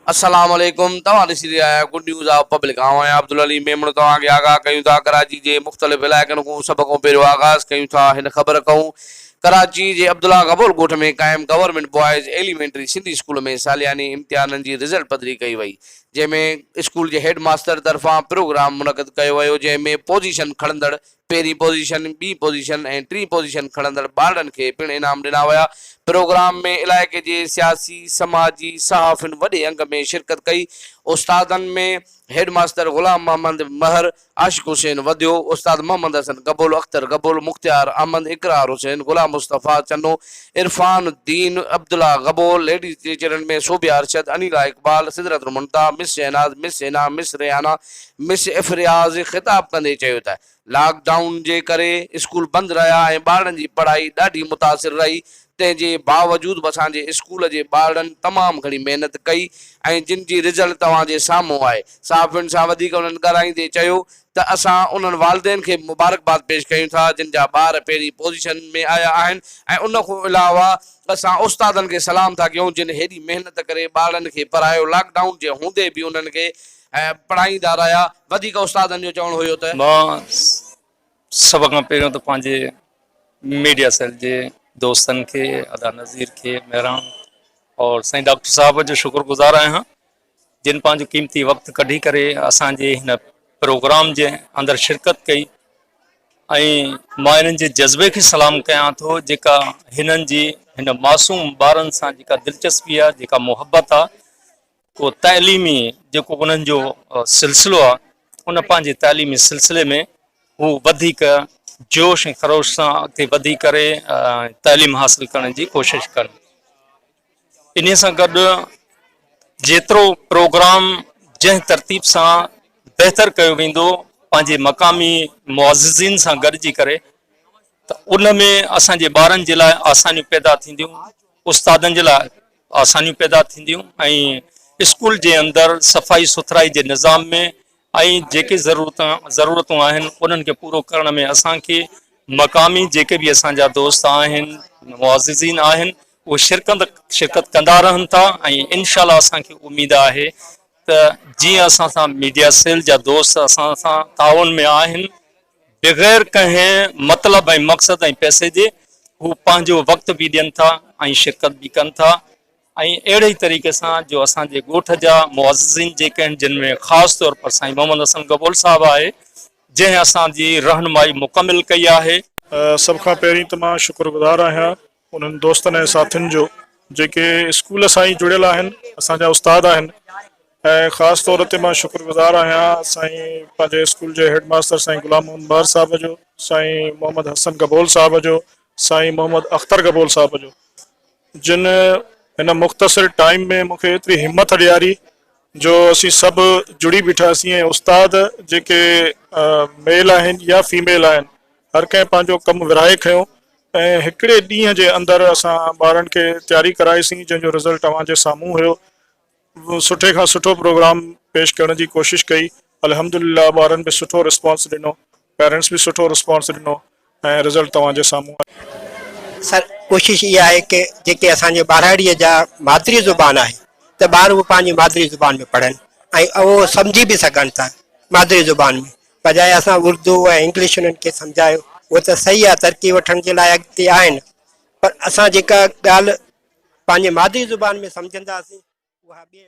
अस्सलाम वालेकुम। तव्हां ॾिसी रहिया आहियो गुड न्यूज़ ऑफ पब्लिक। आहियां अब्दुल अली मेमण। तव्हां खे आगाह कयूं था कराची जे मुख़्तलिफ़ इलाइक़नि खां सभ खां पहिरियों आगाज़ कयूं था हिन ख़बर कहूं कराची जे अब्दुल्ला गबोल ॻोठ में क़ाइमु government boys elementary Sindhi school में सालियानी इम्तिहाननि जी रिज़ल्ट पधरी कई वई, जंहिंमें स्कूल जे हेड मास्टर तरफ़ां प्रोग्राम मुनक़द कयो वियो, जंहिंमें पोज़ीशन खणंदड़ पहिरीं पोज़ीशन, ॿी पोज़ीशन ऐं टीं पोज़ीशन खणंदड़ ॿारनि खे पिणु इनाम ॾिना विया। प्रोग्राम में इलाइक़े जे सियासी, समाजी, सहाफ़िन वॾे अंग में शिरकत कई। उस्तादनि में हेड मास्टर ग़ुलाम मोहम्मद महर, आशिक़ हुसैन वधियो, उस्ताद मोहम्मद हसन गबोल, अख्तर गबोल, मुख्तियार अहमद, इकरार हुसैन, ग़ुलाम मुस्तफ़ा चन्नो, इरफान उद्दीन, अब्दुल्ला गबोल। लेडीज़ टीचरनि में सोबिया अरशद, अनीला इकबाल, सिदरत मुंता, मिस शहनाज, मिस सेना, मिस रेहाना, मिस इफ़रियाज़ ख़िताब कंदे चयो त लॉकडाउन जे करे स्कूल बंदि रहिया ऐं ॿारनि जी पढ़ाई ॾाढी मुतासिर रही। तंहिंजे बावजूदि बि असांजे स्कूल जे ॿारनि तमामु घणी महिनत कई ऐं जिन जी रिज़ल्ट तव्हांजे साम्हूं आहे। साफ़ियुनि सां वधीक उन्हनि ॻाल्हाईंदे चयो त असां उन्हनि वालदेन खे मुबारकबाद पेश कयूं था जिन जा ॿार पहिरीं पोज़ीशन में आया आहिनि, ऐं उन खां अलावा असां उस्तादनि खे सलाम था कयूं जिन हेॾी महिनत करे ॿारनि खे पढ़ायो। लॉकडाउन जे हूंदे बि उन्हनि खे पढ़ाईंदा रहिया। वधीक उस्तादनि जो चवणु हुयो त मां सभ खां पहिरियों त पंहिंजे मीडिया सेल जे दोस्तनि खे, अदा नज़ीर खे, मेहरान और साईं डॉक्टर साहब जो शुक्रगुज़ार आहियां जिन पंहिंजो क़ीमती वक़्तु कढी करे असांजे हिन प्रोग्राम जे अंदरि शिरकत कई। ऐं मां हिननि जे जज़्बे खे सलाम कयां थो जेका हिननि जी हिन मासूम ॿारनि सां जेका दिलचस्पी आहे, जेका मुहबत आहे, को तइलीमी जेको उन्हनि जो सिलसिलो आहे, उन पंहिंजे तइलीमी सिलसिले में हू वधीक जोश ऐं ख़रोश सां अॻिते वधी करे तइलीम हासिल करण जी कोशिशि कनि। इन सां गॾु जेतिरो प्रोग्राम जंहिं तरतीब सां बहितर कयो वेंदो पंहिंजे मक़ामी मुअज़्ज़िज़ीन सां गॾिजी करे, त उन में असांजे ॿारनि जे लाइ आसानियूं पैदा थींदियूं, उस्तादनि जे लाइ आसानियूं पैदा थींदियूं, ऐं स्कूल जे अंदरि सफ़ाई सुथराई जे निज़ाम में ऐं जेके ज़रूरतूं आहिनि उन्हनि खे पूरो करण में असांखे मक़ामी जेके बि असांजा दोस्त आहिनि, मुअज़्ज़िज़ीन आहिनि, उहे शिरकत कंदा रहनि था। ऐं इनशाअल्लाह असांखे उमेद आहे त जीअं असां सां मीडिया सेल जा दोस्त असां सां ताउन में आहिनि, बग़ैर कंहिं मतिलब ऐं मक़सद ऐं पैसे जे हू पंहिंजो वक़्तु बि ॾियनि था ऐं शिरकत बि कनि था। ऐं अहिड़े ई तरीक़े सां जो असांजे ॻोठ जा मुअज़्ज़िज़ीन जेके आहिनि जिन में ख़ासि तौर पर साईं मोहम्मद हसन गबोल साहिबु आहे जंहिं असांजी रहनुमाई मुकमिल कई आहे। सभ खां पहिरीं त मां शुक्रगुज़ार आहियां उन्हनि दोस्तनि ऐं साथियुनि जो जेके स्कूल सां ई जुड़ियल आहिनि, असांजा उस्ताद आहिनि। ऐं ख़ासि तौर ते मां शुक्रगुज़ार आहियां साईं पंहिंजे स्कूल जे हेड मास्टर साईं ग़ुलाम मोहम्मद महर साहिब जो, साईं मोहम्मद हसन गबोल साहिब जो, साईं मोहम्मद अख्तर गबोल साहिब जो, जिन हिन मुख़्तसिर टाइम में मूंखे एतिरी हिमत ॾियारी जो असीं सभु जुड़ी बीठासीं। ऐं उस्ताद जेके मेल आहिनि या फीमेल आहिनि, हर कंहिं पंहिंजो कमु विरहाए खयो ऐं हिकिड़े ॾींहं जे अंदरि असां ॿारनि खे तयारी कराईसीं जंहिंजो रिज़ल्ट तव्हांजे साम्हूं हुयो। सुठे खां सुठो प्रोग्राम पेश करण जी कोशिशि कई। अल्हम्दुलिल्लाह ॿारनि बि सुठो रिस्पॉन्स ॾिनो, पेरेंट्स बि सुठो रिस्पॉन्स ॾिनो ऐं रिज़ल्ट तव्हांजे साम्हूं आहे। सर कोशिशि इहा आहे की जेके असांजे ॿारहाड़ीअ जा मादरी ज़ुबान आहे त ॿार उहो पंहिंजी मादरी ज़ुबान में पढ़नि ऐं उहो सम्झी बि सघनि था मादरी ज़ुबान में, बजाए असां उर्दू ऐं इंग्लिश उन्हनि खे सम्झायो। उहो त सही आहे, तरक़ी वठण जे लाइ अॻिते आहिनि, पर असां जेका ॻाल्हि पंहिंजे मादरी ज़ुबान में सम्झंदासीं उहा ॿिए